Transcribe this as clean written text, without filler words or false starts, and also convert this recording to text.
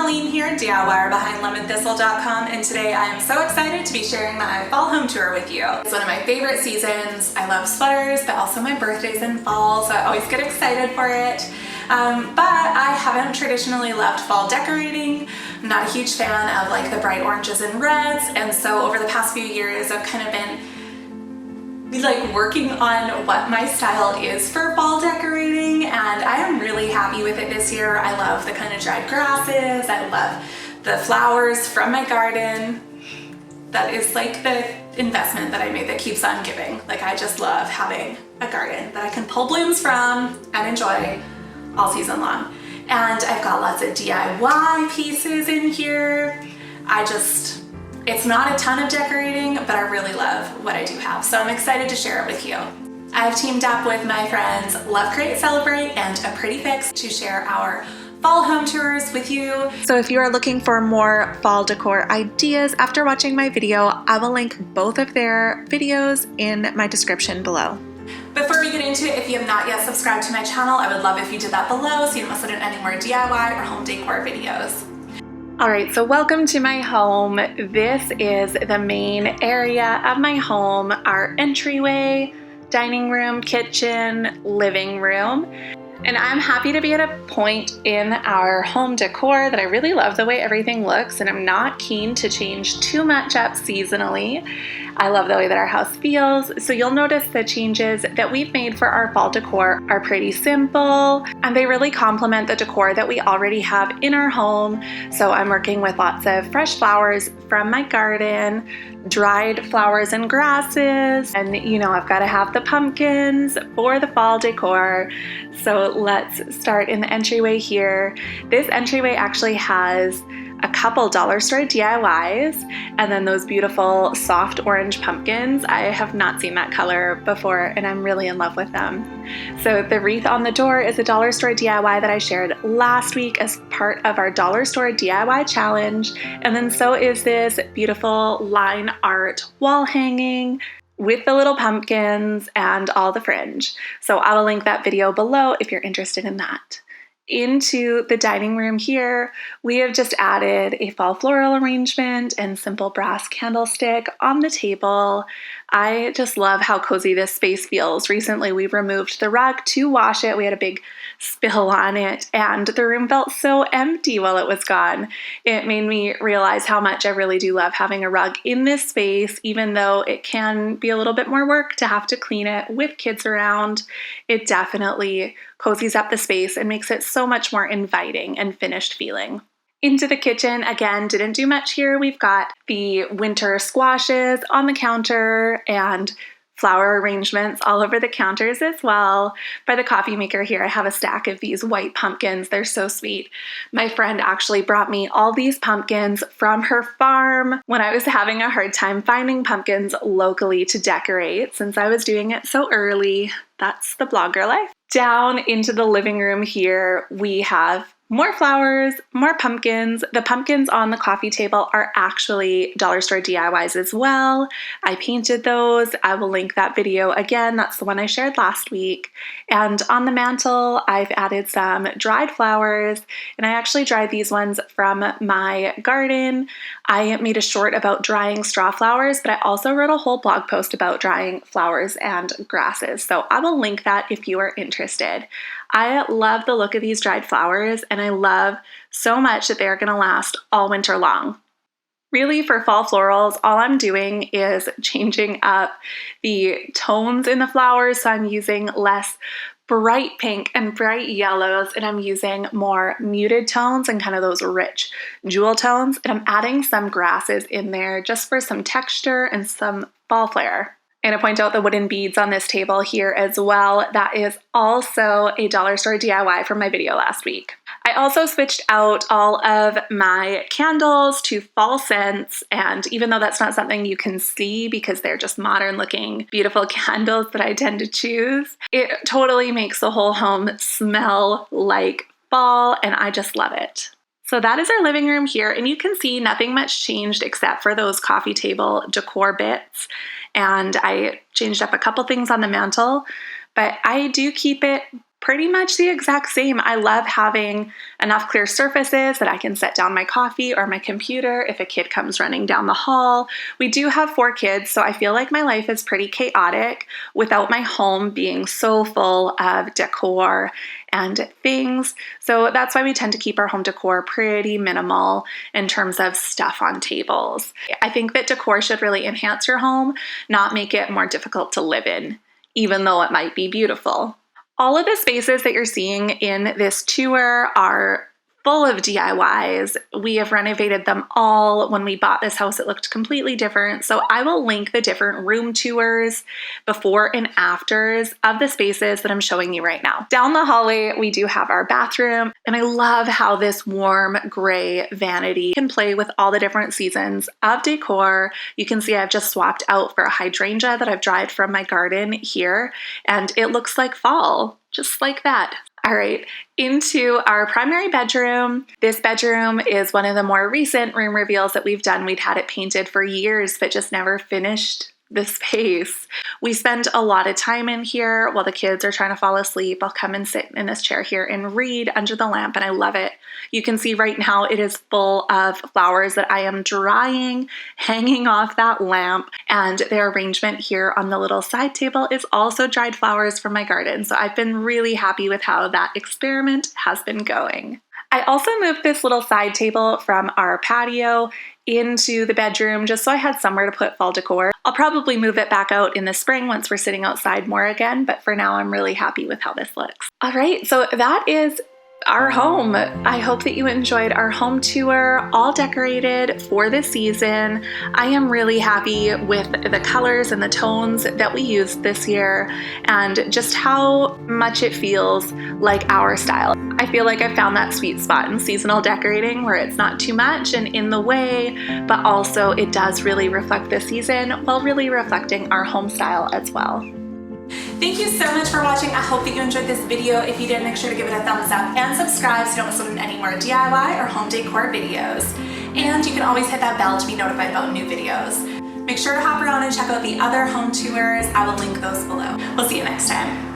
Colleen here, DIYer behind LemonThistle.com, and today I am so excited to be sharing my fall home tour with you. It's one of my favorite seasons. I love sweaters, but also my birthday's in fall, so I always get excited for it. But I haven't traditionally loved fall decorating. I'm not a huge fan of like the bright oranges and reds, and so over the past few years I've kind of been like working on what my style is for fall decorating, and I am really happy with it this year. I love the kind of dried grasses. I love the flowers from my garden. That is like the investment that I made that keeps on giving. Like, I just love having a garden that I can pull blooms from and enjoy all season long. And I've got lots of DIY pieces in here. It's not a ton of decorating, but I really love what I do have, so I'm excited to share it with you. I've teamed up with my friends Love Create Celebrate and A Pretty Fix to share our fall home tours with you. So if you are looking for more fall decor ideas after watching my video, I will link both of their videos in my description below. Before we get into it, if you have not yet subscribed to my channel, I would love if you did that below so you don't miss out on any more DIY or home decor videos. All right, so welcome to my home. This is the main area of my home, our entryway, dining room, kitchen, living room. And I'm happy to be at a point in our home decor that I really love the way everything looks, and I'm not keen to change too much up seasonally. I love the way that our house feels, so you'll notice the changes that we've made for our fall decor are pretty simple, and they really complement the decor that we already have in our home. So I'm working with lots of fresh flowers from my garden, dried flowers and grasses, and you know, I've got to have the pumpkins for the fall decor. So let's start in the entryway here. This entryway actually has a couple dollar store DIYs, and then those beautiful soft orange pumpkins. I have not seen that color before, and I'm really in love with them. So the wreath on the door is a dollar store DIY that I shared last week as part of our dollar store DIY challenge, and then so is this beautiful line art wall hanging with the little pumpkins and all the fringe. So I will link that video below if you're interested in that. Into the dining room here, we have just added a fall floral arrangement and simple brass candlestick on the table. I just love how cozy this space feels. Recently, we removed the rug to wash it. We had a big spill on it, and the room felt so empty while it was gone. It made me realize how much I really do love having a rug in this space, even though it can be a little bit more work to have to clean it with kids around. It definitely cozies up the space and makes it so much more inviting and finished feeling. Into the kitchen, again, didn't do much here. We've got the winter squashes on the counter and flower arrangements all over the counters as well. By the coffee maker here, I have a stack of these white pumpkins. They're so sweet. My friend actually brought me all these pumpkins from her farm when I was having a hard time finding pumpkins locally to decorate since I was doing it so early. That's the blogger life. Down into the living room here, we have more flowers, more pumpkins. The pumpkins on the coffee table are actually dollar store DIYs as well. I painted those. I will link that video again. That's the one I shared last week. And on the mantle, I've added some dried flowers, and I actually dried these ones from my garden. I made a short about drying straw flowers, but I also wrote a whole blog post about drying flowers and grasses. So I will link that if you are interested. I love the look of these dried flowers, and I love so much that they're going to last all winter long. Really, for fall florals, all I'm doing is changing up the tones in the flowers, so I'm using less bright pink and bright yellows, and I'm using more muted tones and kind of those rich jewel tones, and I'm adding some grasses in there just for some texture and some fall flair. And I point out the wooden beads on this table here as well. That is also a dollar store DIY from my video last week. I also switched out all of my candles to fall scents, and even though that's not something you can see because they're just modern looking, beautiful candles that I tend to choose, it totally makes the whole home smell like fall, and I just love it. So that is our living room here, and you can see nothing much changed except for those coffee table decor bits. And I changed up a couple things on the mantle, but I do keep it Pretty much the exact same. I love having enough clear surfaces that I can set down my coffee or my computer if a kid comes running down the hall. We do have 4 kids, so I feel like my life is pretty chaotic without my home being so full of decor and things. So that's why we tend to keep our home decor pretty minimal in terms of stuff on tables. I think that decor should really enhance your home, not make it more difficult to live in, even though it might be beautiful. All of the spaces that you're seeing in this tour are full of DIYs. We have renovated them all. When we bought this house, it looked completely different. So I will link the different room tours before and afters of the spaces that I'm showing you right now. Down the hallway, we do have our bathroom, and I love how this warm gray vanity can play with all the different seasons of decor. You can see I've just swapped out for a hydrangea that I've dried from my garden here, and it looks like fall, just like that. All right, into our primary bedroom. This bedroom is one of the more recent room reveals that we've done. We'd had it painted for years, but just never finished the space. We spend a lot of time in here while the kids are trying to fall asleep. I'll come and sit in this chair here and read under the lamp, and I love it. You can see right now it is full of flowers that I am drying, hanging off that lamp, and their arrangement here on the little side table is also dried flowers from my garden. So I've been really happy with how that experiment has been going. I also moved this little side table from our patio into the bedroom just so I had somewhere to put fall decor. I'll probably move it back out in the spring once we're sitting outside more again, but for now I'm really happy with how this looks. All right, so that is our home. I hope that you enjoyed our home tour, all decorated for the season. I am really happy with the colors and the tones that we used this year and just how much it feels like our style. I feel like I found that sweet spot in seasonal decorating where it's not too much and in the way, but also it does really reflect the season while really reflecting our home style as well. Thank you so much for watching. I hope that you enjoyed this video. If you did, make sure to give it a thumbs up and subscribe so you don't miss out on any more DIY or home decor videos. And you can always hit that bell to be notified about new videos. Make sure to hop around and check out the other home tours. I will link those below. We'll see you next time.